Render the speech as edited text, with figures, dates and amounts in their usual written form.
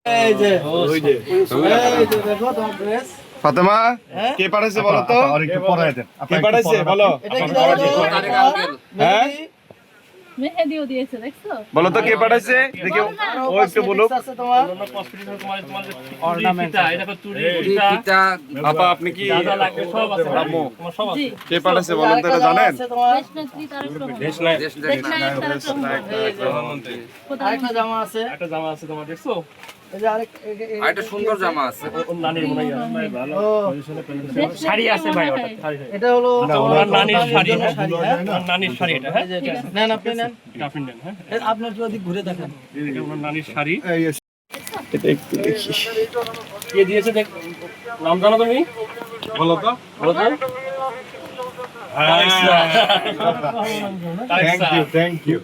এই যে ওই যে এই যে দেখো তোমার ড্রেস ফাতেমা কে পাঠাইছে বলো তো? আর একটু পরে দেন। কে পাঠাইছে বলো? এটা কি জানো? হ্যাঁ মেহেদিও দিয়েছে দেখছো? বলো তো কে পাঠাইছে? দেখি ও একটু বলুক। আছে তোমার অর্নামেন্ট এটা কো চুড়ি পিতা আপা আপনি কি যা লাগবে সব আছে আম্মু তোমার সব আছে জি কে পাঠাইছে বলেন তো, এটা জানেন? আছে তোমার দেশনেত্রী তারেক রহমান দেশলাই দেশনায়ক তারেক রহমান প্রধানমন্ত্রী আরেকটা জামা আছে একটা জামা আছে তোমার দেখছো এই যে আরেক একটা সুন্দর জামা আছে। ওর নানির মনে হয় ভালো ও শাড়ি আছে ভাই ওটা শাড়ি এটা হলো ওনার নানির শাড়ি জন্য হ্যাঁ শাড়ি, হ্যাঁ? ওনার নানির শাড়ি এটা হ্যাঁ এই যে এটা। নেন আপনি নেন এটা আপনি নেন হ্যাঁ এই আপনার একটু ওদিক ঘুরে দেখেন এটা ওনার নানির শাড়ি এটা একটু দেখি কে দিয়েছে দেখ নাম জানো তুমি বলো তো। বলো তো থ্যাংক ইউ